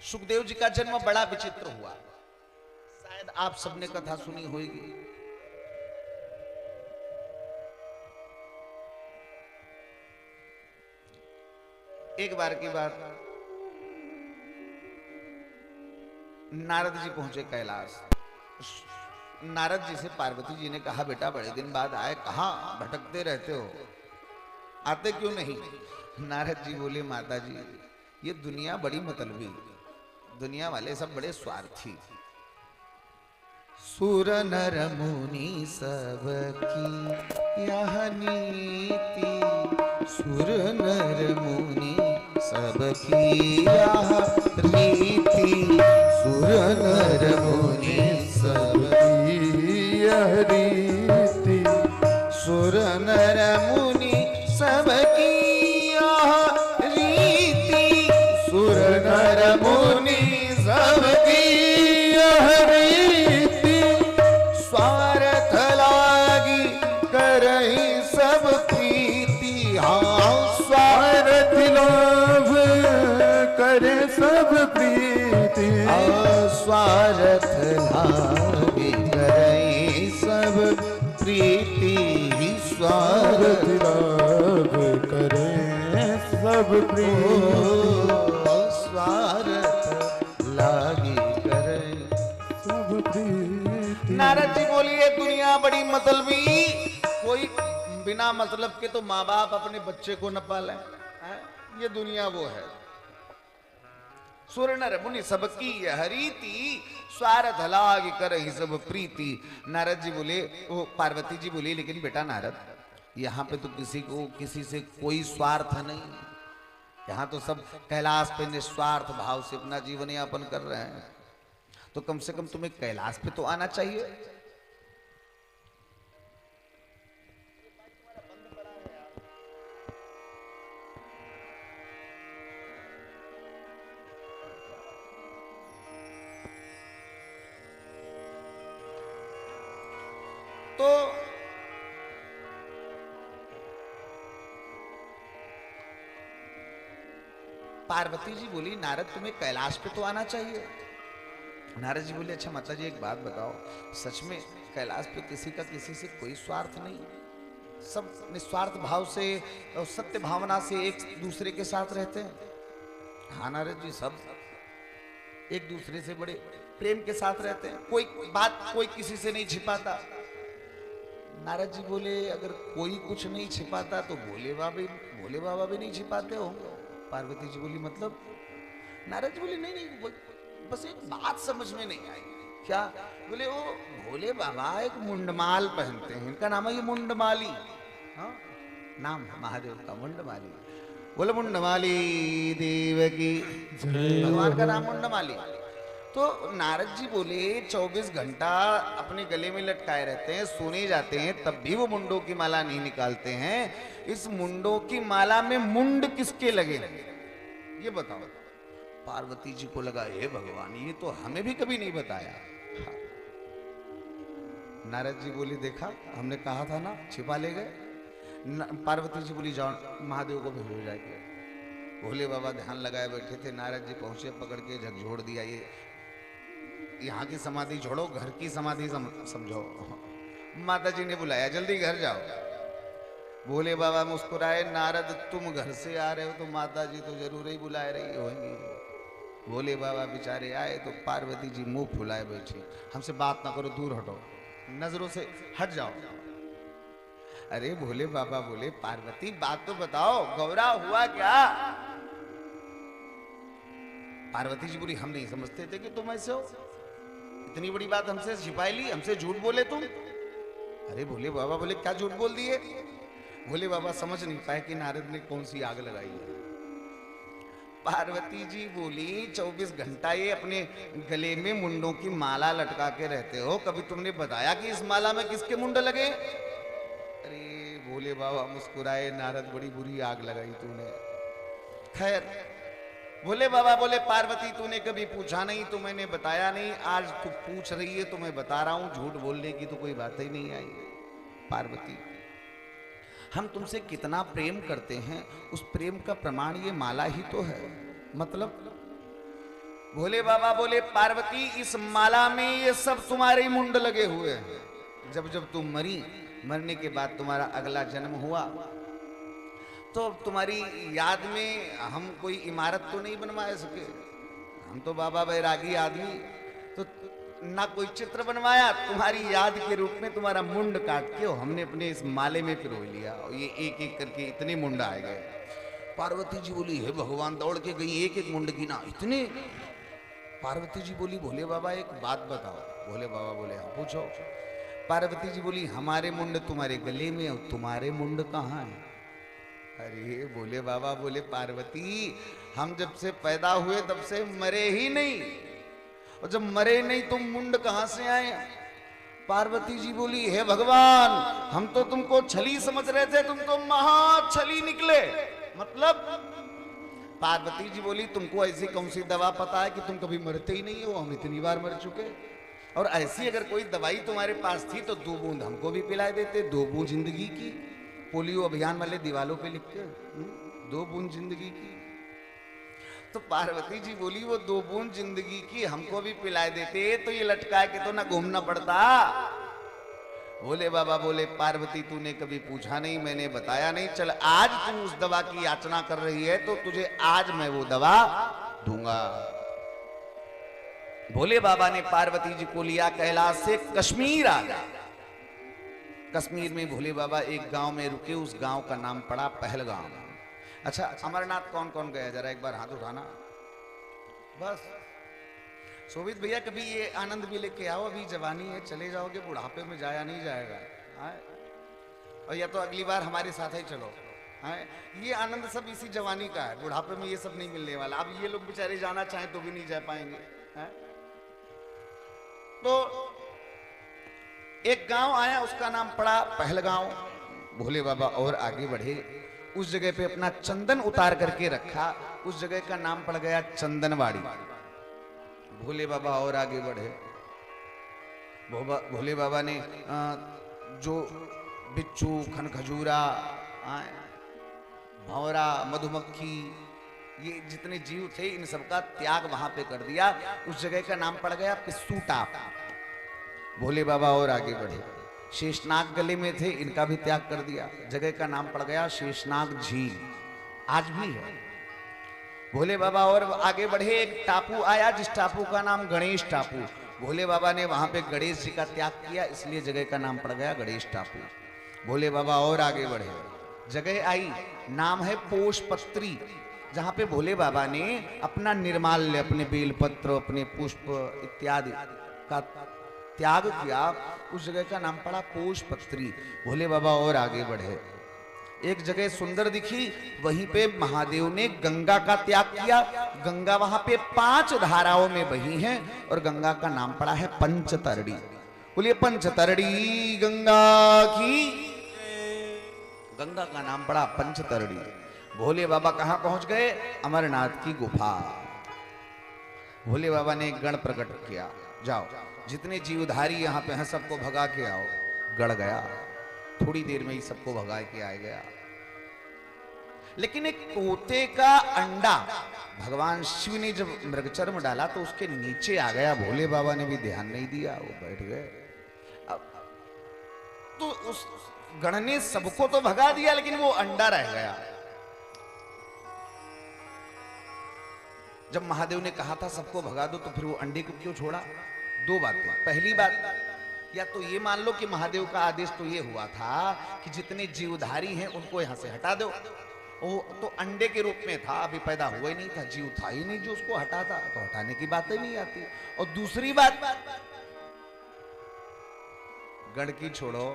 सुखदेव जी का जन्म बड़ा विचित्र हुआ। शायद आप सबने कथा सुनी होगी। एक बार की बात, नारद जी पहुंचे कैलाश। नारद जी से पार्वती जी ने कहा, बेटा बड़े दिन बाद आए, कहां भटकते रहते हो, आते क्यों नहीं? नारद जी बोले, माता जी ये दुनिया बड़ी मतलबी, दुनिया वाले सब बड़े स्वार्थी। सुर नर मुनि सबकी यह नीति, सुर नर मुनि सबकी यह रीति, सुर नर मुनि सबकी यह रीति, सुर नर मुनि सबकी यह रीति, सुर नर मुनि सबकी यह रीति, स्वार्थ लागी करहि सब प्रीति। हाँ, स्वार्थ लाभ करे सब प्रीति, स्वार्थ लागी करहि सब प्रीति, स्वार्थ लाभ करे सब प्रीति, स्वार्थ लागी करे सब प्रीति। नारद जी बोलिए, दुनिया बड़ी मतलबी, कोई बिना मतलब के तो माँ बाप अपने बच्चे को न पाले, ये दुनिया वो है। सुर नर मुनि सबकी यह रीति, स्वार्थ लाग करहि सब प्रीति। नारद जी बोले, वो पार्वती जी बोली, लेकिन बेटा नारद, यहाँ पे तो किसी को किसी से कोई स्वार्थ नहीं, यहाँ तो सब कैलाश पे निस्वार्थ भाव से अपना जीवन यापन कर रहे हैं, तो कम से कम तुम्हें कैलाश पे तो आना चाहिए। तो पार्वती जी बोली, नारद तुम्हें कैलाश पे तो आना चाहिए। नारद जी बोले, अच्छा माता जी एक बात बताओ, सच में कैलाश पे किसी का किसी से कोई स्वार्थ नहीं, सब निस्वार्थ भाव से और सत्य भावना से एक दूसरे के साथ रहते हैं? हाँ नारद जी, सब एक दूसरे से बड़े प्रेम के साथ रहते हैं, कोई बात कोई किसी से नहीं छिपाता। नारद जी बोले, अगर कोई कुछ नहीं छिपाता तो भोले बाबा भी नहीं छिपाते हो? पार्वती जी बोली, मतलब? नारद जी बोले, नहीं, बस एक बात समझ में नहीं आई। क्या? बोले, वो भोले बाबा एक मुंडमाल पहनते हैं, इनका नाम है ये मुंडमाली। हाँ, नाम है महादेव का मुंडमाली। बोले, मुंडमाली देव की भगवान का नाम मुंडमाली। तो नारद जी बोले, 24 घंटा अपने गले में लटकाए रहते हैं, सोने जाते हैं, तब भी वो मुंडों की माला नहीं निकालते हैं। इस मुंडों की माला में मुंड किसके लगे, ये बताओ। पार्वती जी को लगा, हे भगवान, ये तो हमें भी कभी नहीं बताया। नारद जी बोली, देखा, हमने कहा था ना, छिपा ले गए। पार्वती जी बोली, जाओ महादेव को भेजो जाके। भोले बाबा ध्यान लगाए बैठे थे, नारद जी पहुंचे, पकड़ के झकझोड़ दिया, ये यहाँ की समाधि छोड़ो, घर की समाधि समझो। माता जी ने बुलाया, जल्दी घर जाओ। भोले बाबा मुस्कुराए, नारद तुम घर से आ रहे हो तो माता जी तो जरूर ही बुलाए रही होंगी। भोले बाबा बेचारे आए तो पार्वती जी मुंह फुलाए बैठी, हमसे बात ना करो, दूर हटो, नजरों से हट जाओ। अरे भोले बाबा बोले, पार्वती बात तो बताओ, गौरा हुआ क्या? पार्वती जी बोली, हम नहीं समझते थे कि तुम ऐसे हो, इतनी बड़ी बात हमसे छिपाई ली, हमसे झूठ बोले तुम। अरे भोले बाबा बोले, क्या झूठ बोल दिए? भोले बाबा समझ नहीं पाए कि नारद ने कौन सी आग लगाई है। पार्वती जी बोली, 24 घंटा ये अपने गले में मुंडों की माला लटका के रहते हो, कभी तुमने बताया कि इस माला में किसके मुंड लगे? अरे भोले बाबा मुस्कुराए, नारद बड़ी बुरी आग लगाई तूने। खैर, भोले बाबा बोले, पार्वती तूने कभी पूछा नहीं तो मैंने बताया नहीं, आज तू पूछ रही है तो मैं बता रहा हूं, झूठ बोलने की तो कोई बात ही नहीं आई। पार्वती, हम तुमसे कितना प्रेम करते हैं, उस प्रेम का प्रमाण ये माला ही तो है। मतलब भोले बाबा बोले पार्वती इस माला में ये सब तुम्हारे मुंड लगे हुए हैं। जब जब तुम मरी, मरने के बाद तुम्हारा अगला जन्म हुआ तो तुम्हारी याद में हम कोई इमारत तो नहीं बनवा सके, हम तो बाबा बैरागी आदमी, तो ना कोई चित्र बनवाया, तुम्हारी याद के रूप में तुम्हारा मुंड काट के हमने अपने इस माले में पिरो लिया और ये एक एक करके इतने मुंड आए गए। पार्वती जी बोली हे भगवान, दौड़ के गई, एक एक मुंड गिना, इतने। पार्वती जी बोली भोले बाबा एक बात बताओ। भोले बाबा बोले हाँ पूछो। पार्वती जी बोली हमारे मुंड तुम्हारे गले में और तुम्हारे मुंड कहाँ है? अरे भोले बाबा बोले पार्वती हम जब से पैदा हुए तब से मरे ही नहीं, और जब मरे नहीं तो मुंड कहां से आए? पार्वती जी बोली हे भगवान हम तो तुमको छली समझ रहे थे, तुम तो महा छली निकले। मतलब पार्वती जी बोली तुमको ऐसी कौन सी दवा पता है कि तुम कभी मरते ही नहीं हो? हम इतनी बार मर चुके, और ऐसी अगर कोई दवाई तुम्हारे पास थी तो 2 बूंद हमको भी पिला देते, 2 बूंद जिंदगी की। पोलियो अभियान वाले दीवालों पे लिख के 2 बूंद जिंदगी की। तो पार्वती जी बोली वो 2 बूंद जिंदगी की हमको भी पिला देते तो ये लटका के तो ना घूमना पड़ता। भोले बाबा बोले पार्वती तूने कभी पूछा नहीं, मैंने बताया नहीं, चल आज तू उस दवा की याचना कर रही है तो तुझे आज मैं वो दवा दूंगा। भोले बाबा ने पार्वती जी को लिया कैलाश से कश्मीर आ गया। कश्मीर में भोले बाबा एक गांव में रुके, उस गांव का नाम पड़ा पहलगाम। अच्छा अमरनाथ कौन कौन गया जरा एक बार हाथ उठाना। बस शोभित भैया कभी ये आनंद भी लेके आओ, अभी जवानी है, चले जाओगे बुढ़ापे में जाया नहीं जाएगा। और या तो अगली बार हमारे साथ ही चलो। ये आनंद सब इसी जवानी का है, बुढ़ापे में ये सब नहीं मिलने वाला। अब ये लोग बेचारे जाना चाहें तो भी नहीं जा पाएंगे। तो एक गांव आया, उसका नाम पड़ा पहलगांव। भोले बाबा और आगे बढ़े, उस जगह पे अपना चंदन उतार करके रखा, उस जगह का नाम पड़ गया चंदनवाड़ी। भोले बाबा और आगे बढ़े, भोले बाबा ने जो बिच्छू, खनखजूरा, भंवरा, मधुमक्खी, ये जितने जीव थे इन सबका त्याग वहां पे कर दिया। उस जगह का नाम पड़ गया पिस्सू टाप। भोले बाबा और आगे बढ़े, शेषनाग गले में थे, इनका भी त्याग कर दिया। जगह का नाम पड़ गया शेषनाग झील, आज भी है। भोले बाबा और आगे बढ़े, एक टापू आया जिस टापू का नाम गणेश टापू। भोले बाबा ने वहां पे गणेश जी का त्याग किया, इसलिए जगह का नाम पड़ गया गणेश टापू। भोले बाबा और आगे बढ़े, जगह आई नाम है पोषपत्री, जहां पे भोले बाबा ने अपना निर्माल्य, अपने बेलपत्र, अपने पुष्प इत्यादि का त्याग किया। उस जगह का नाम पड़ा पोषपत्री। भोले बाबा और आगे बढ़े, एक जगह सुंदर दिखी, वहीं पे महादेव ने गंगा का त्याग किया। गंगा वहां पे 5 धाराओं में बही है और गंगा का नाम पड़ा है पंचतरणी। बोलिए पंचतरणी गंगा की। गंगा का नाम पड़ा पंचतरणी। भोले बाबा कहां पहुंच गए? अमरनाथ की गुफा। भोले बाबा ने गण प्रकट किया, जाओ जितने जीवधारी यहाँ पे हैं सबको भगा के आओ। गड़ गया, थोड़ी देर में ही सबको भगा के आ गया। लेकिन एक तोते का अंडा भगवान शिव ने जब मृगचर्म डाला तो उसके नीचे आ गया। भोले बाबा ने भी ध्यान नहीं दिया, वो बैठ गए। अब तो उस गण ने सबको तो भगा दिया, लेकिन वो अंडा रह गया। जब महादेव ने कहा था सबको भगा दो, तो फिर वो अंडे को क्यों छोड़ा? 2 बातें। पहली बात, या तो ये मान लो कि महादेव का आदेश तो ये हुआ था कि जितने जीवधारी हैं उनको यहां से हटा दो। वो तो अंडे के रूप में था, अभी पैदा हुआ ही नहीं था, जीव था ही नहीं जो उसको हटाता, तो हटाने की बातें नहीं आती। और दूसरी बात, गण की छोड़ो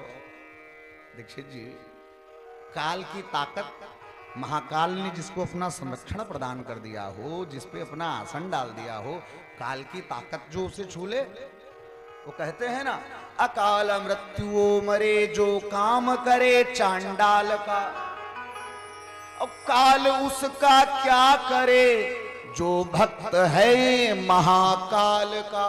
दीक्षित जी, काल की ताकत, महाकाल ने जिसको अपना संरक्षण प्रदान कर दिया हो, जिसपे अपना आसन डाल दिया हो, काल की ताकत जो उसे छू ले, वो कहते हैं ना अकाल मृत्यु मरे जो काम करे चांडाल का। अब काल उसका क्या करे जो भक्त है महाकाल का।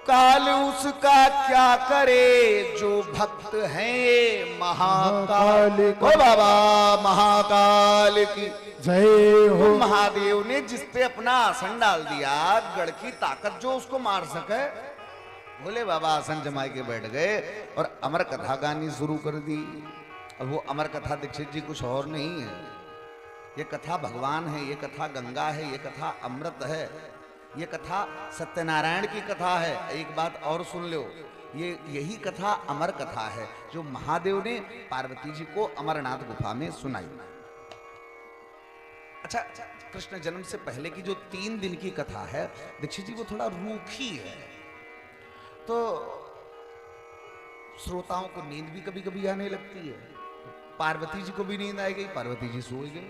काल उसका क्या करे जो भक्त हैं महाकाल। ओ बाबा महाकाल की जय हो। महादेव ने जिस पे अपना आसन डाल दिया, गढ़ की ताकत जो उसको मार सके, भोले बाबा आसन जमा के बैठ गए और अमर कथा गानी शुरू कर दी। अब वो अमर कथा दीक्षित जी कुछ और नहीं है, ये कथा भगवान है, ये कथा गंगा है, ये कथा अमृत है, ये कथा सत्यनारायण की कथा है। एक बात और सुन लो, यही कथा अमर कथा है जो महादेव ने पार्वती जी को अमरनाथ गुफा में सुनाई। अच्छा, कृष्ण जन्म से पहले की जो 3 दिन की कथा है दीक्षित जी, वो थोड़ा रूखी है, तो श्रोताओं को नींद भी कभी कभी आने लगती है। पार्वती जी को भी नींद आ गई, पार्वती जी सो गई।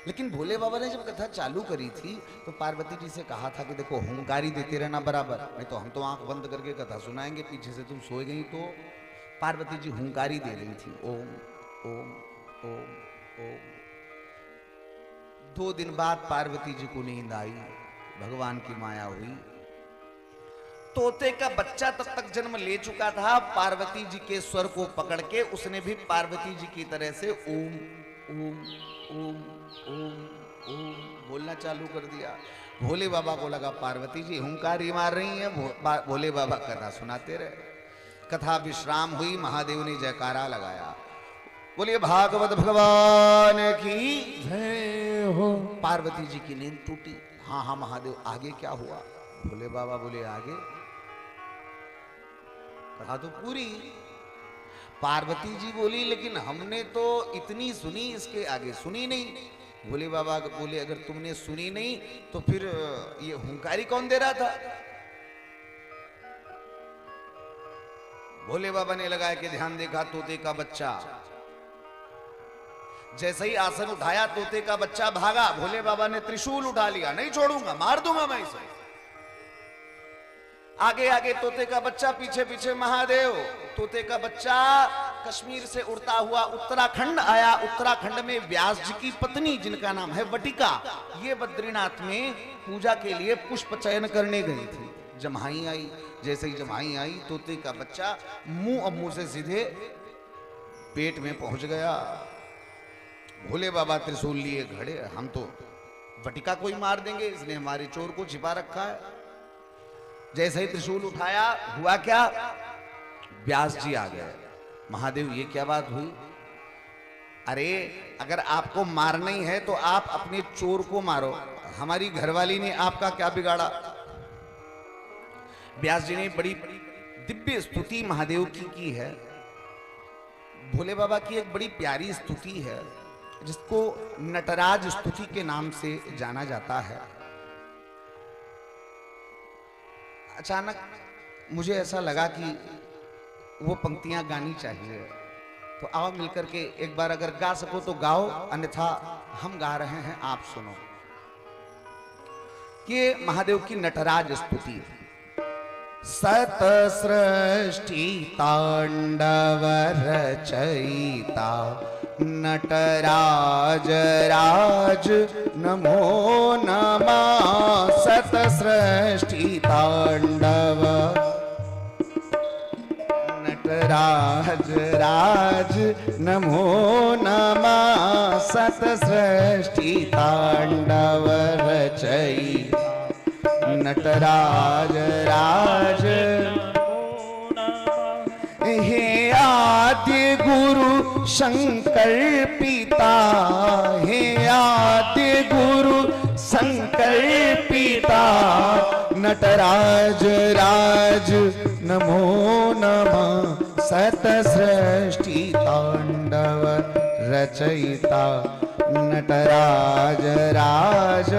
लेकिन भोले बाबा ने जब कथा चालू करी थी तो पार्वती जी से कहा था कि देखो हुंकारी देते रहना बराबर, नहीं तो हम तो आंख बंद करके कथा सुनाएंगे, पीछे से तुम सो गई। तो पार्वती जी हुंकारी दे रही थी, ओम ओम ओम ओम। 2 दिन बाद पार्वती जी को नींद आई, भगवान की माया हुई। तोते का बच्चा तब तक जन्म ले चुका था, पार्वती जी के स्वर को पकड़ के उसने भी पार्वती जी की तरह से ओम ओम ओम ओम ओम बोलना चालू कर दिया। भोले बाबा को लगा पार्वती जी हुंकारी मार रही हैं, भोले बाबा कथा सुनाते रहे। कथा विश्राम हुई, महादेव ने जयकारा लगाया, बोलिए भागवत भगवान की जय हो। पार्वती जी की नींद टूटी। हाँ हाँ महादेव, आगे क्या हुआ? भोले बाबा बोले आगे कहा तो पूरी। पार्वती जी बोली लेकिन हमने तो इतनी सुनी, इसके आगे सुनी नहीं। भोले बाबा बोले अगर तुमने सुनी नहीं तो फिर ये हुंकारी कौन दे रहा था? भोले बाबा ने लगाया कि ध्यान देखा, तोते का बच्चा। जैसे ही आसन उठाया तोते का बच्चा भागा, भोले बाबा ने त्रिशूल उठा लिया, नहीं छोड़ूंगा, मार दूंगा मैं इसे। आगे आगे तोते का बच्चा, पीछे पीछे महादेव। तोते का बच्चा कश्मीर से उड़ता हुआ उत्तराखंड आया। उत्तराखंड में व्यास जी की पत्नी जिनका नाम है वटिका, ये बद्रीनाथ में पूजा के लिए पुष्प चयन करने गई थी। जम्हाई आई, जैसे ही जम्हाई आई तोते का बच्चा मुंह से सीधे पेट में पहुंच गया। भोले बाबा त्रिशूल लिए खड़े, हम तो वटिका को ही मार देंगे, इसने हमारे चोर को छिपा रखा है। जैसे ही त्रिशूल उठाया, हुआ क्या? व्यास जी आ गए। महादेव ये क्या बात हुई? अरे अगर आपको मारना ही है तो आप अपने चोर को मारो, हमारी घरवाली ने आपका क्या बिगाड़ा? व्यास जी ने बड़ी दिव्य स्तुति महादेव की है। भोले बाबा की एक बड़ी प्यारी स्तुति है जिसको नटराज स्तुति के नाम से जाना जाता है। अचानक मुझे ऐसा लगा कि वो पंक्तियां गानी चाहिए, तो आओ मिलकर के एक बार अगर गा सको तो गाओ, अन्यथा हम गा रहे हैं, आप सुनो। ये महादेव की नटराज स्तुति। सत सृष्टि तांडव रचयिता नटराज राज नमो नमः। सत सृष्टि तांडव नटराज राज नमो नमः। सत सृष्टि तांडव रचयिता नटराज राज। हे आद्य गुरु शंकर पिता, हे आद्य गुरु शंकर पिता नटराज राज नमो नमः। सत सृष्टि तांडव रचयिता नटराज राज।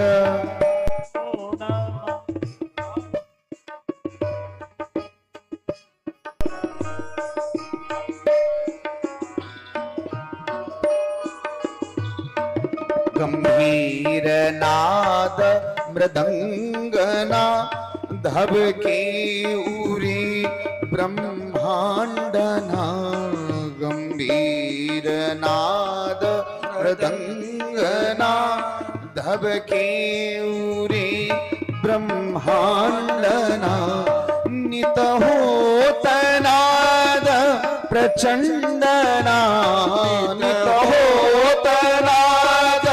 गंभीर नाद मृदंगना धबके उरी ब्रह्मांडना। गंभीर नाद मृदंगना धबके उरी ब्रह्मांडना। नित होतनाद प्रचंडना, नित होतनाद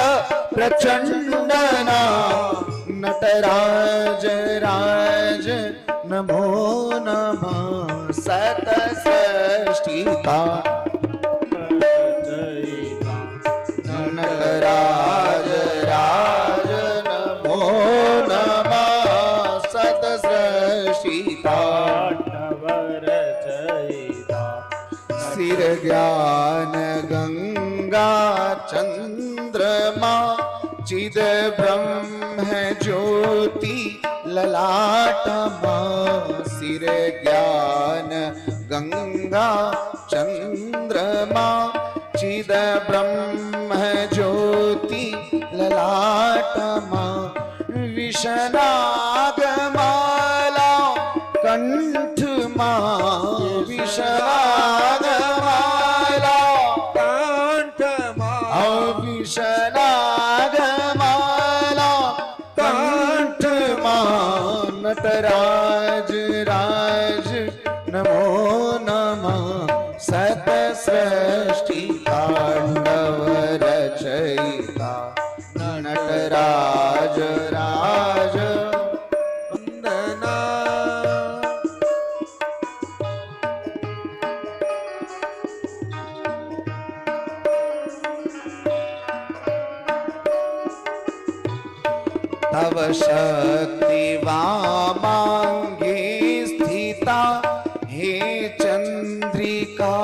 प्रचंडना, नटराज राज नमो नमः, सत सृष्टिका नटराज राज नमो नमः, सत सृष्टिका सिर ज्ञान गंगा चंद्रमा, चिद ब्रह्म ज्योति ललाटमा, सिर ज्ञान गंगा चंद्रमा, चिद ब्रह्म ज्योति ललाटमा, विषनागमाला कंठमा, विषनागमाला कंठमा, विषनागमाला कंठमा, नटराज राज नमो नमः, सत सृष्टि तांडव रचयिता, नटराज राज वंदना। तव शक्ति वामांगे स्थिता, हे चंद्रिका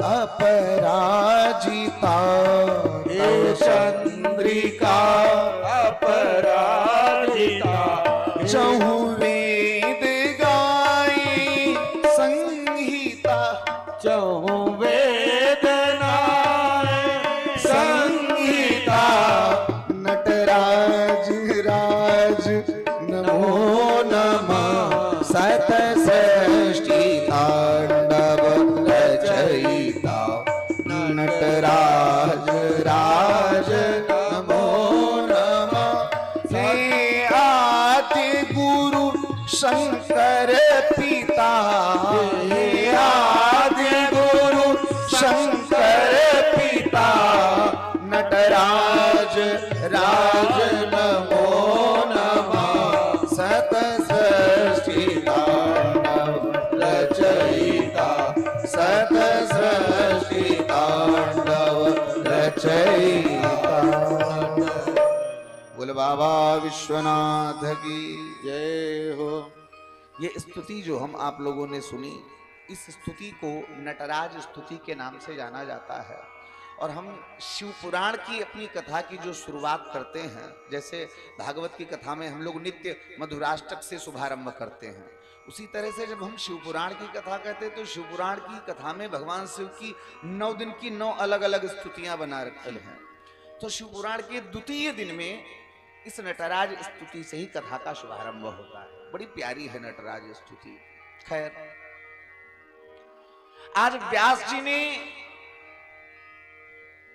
अपराजिता, हे चंद्रिका अपराजिता, चहु वेद गाये संहिता, चहु वेद नाये संहिता, नटराज राज नमो नमः, सत सृष्टि तांडव रचयिता, नटराज राज नमो नमः, हे आदि गुरु शंकर पिता, हे आदि गुरु शंकर पिता, नटराज राज नमो नमः, सत सृष्टि तांडव रचयिता, सत सृष्टि तांडव रचयिता। बोल बाबा विश्वनाथ की जय हो। ये स्तुति जो हम आप लोगों ने सुनी, इस स्तुति को नटराज स्तुति के नाम से जाना जाता है। और हम शिव पुराण की अपनी कथा की जो शुरुआत करते हैं, जैसे भागवत की कथा में हम लोग नित्य मधुराष्टक से शुभारंभ करते हैं, उसी तरह से जब हम शिव पुराण की कथा कहते हैं तो शिव पुराण की कथा में भगवान शिव की 9 दिन की 9 अलग अलग स्तुतियां बना रखी हैं। तो शिव पुराण के द्वितीय दिन में इस नटराज स्तुति से ही कथा का शुभारंभ होता है। बड़ी प्यारी है नटराज स्तुति। खैर, आज व्यास जी ने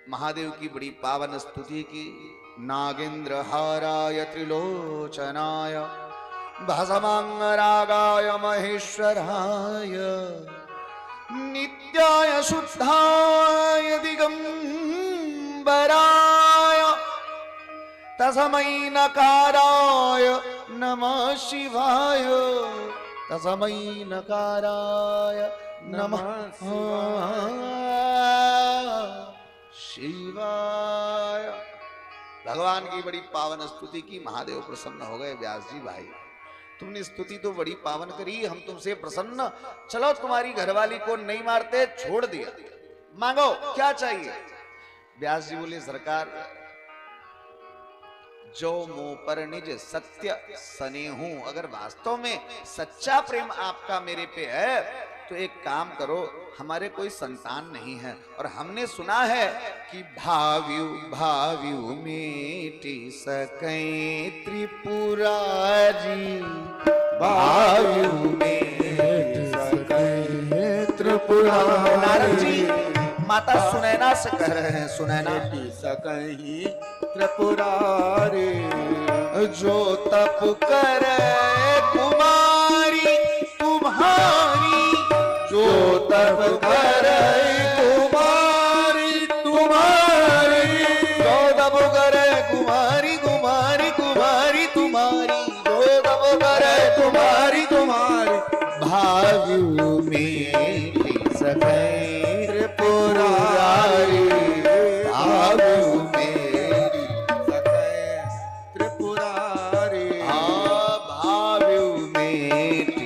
महादेव की बड़ी पावन स्तुति की। नागेंद्र हाराय त्रिलोचनाय भस्मांगरागाय महेश्वराय नित्याय शुद्धाय दिगंबराय तस्मै नकाराय नमः शिवाय, तस्मै नकाराय नमः शिवाय। भगवान की बड़ी पावन स्तुति की, महादेव प्रसन्न हो गए। व्यास जी भाई, तुमने स्तुति तो बड़ी पावन करी, हम तुमसे प्रसन्न, चलो तुम्हारी घरवाली को नहीं मारते, छोड़ दिया, मांगो क्या चाहिए। व्यास जी बोले, सरकार जो मुंह पर निज सत्य स्नेहू, अगर वास्तव में सच्चा प्रेम आपका मेरे पे है तो एक काम करो, हमारे कोई संतान नहीं है और हमने सुना है कि भाव्यु भाव्यु मेटी सकै त्रिपुरारी, भाव्यु मेटी सकै त्रिपुरारी। नारद जी माता सुनैना से कह रहे हैं, सुनैना सकहीं त्रिपुरारी, जो तप करे कुमारी तुम्हारी मीठी सकै त्रिपुरारी भाव मेरी सकै त्रिपुरारी भाव मेरी।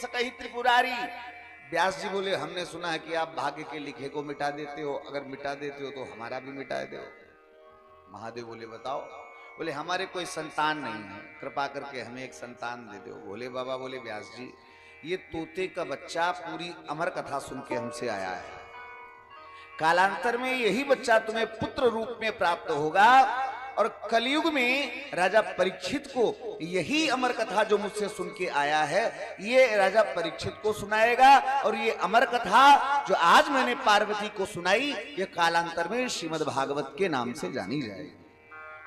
सकहि त्रिपुरारी। व्यास जी बोले हमने सुना है कि आप भाग्य के लिखे को मिटा देते हो, अगर मिटा देते हो तो हमारा भी मिटा दो। महादेव बोले बताओ। बोले हमारे कोई संतान नहीं है, कृपा करके हमें एक संतान दे दो। भोले बाबा बोले व्यास जी ये तोते का बच्चा पूरी अमर कथा सुन के हमसे आया है, कालांतर में यही बच्चा तुम्हें पुत्र रूप में प्राप्त होगा और कलयुग में राजा परीक्षित को यही अमर कथा जो मुझसे सुन के आया है ये राजा परीक्षित को सुनाएगा और ये अमर कथा जो आज मैंने पार्वती को सुनाई ये कालांतर में श्रीमद् भागवत के नाम से जानी जाएगी।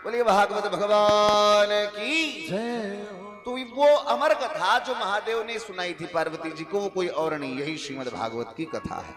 बोलिए भागवत भगवान की जय हो। तो वो अमर कथा जो महादेव ने सुनाई थी पार्वती जी को वो कोई और नहीं, यही श्रीमद् भागवत की कथा है।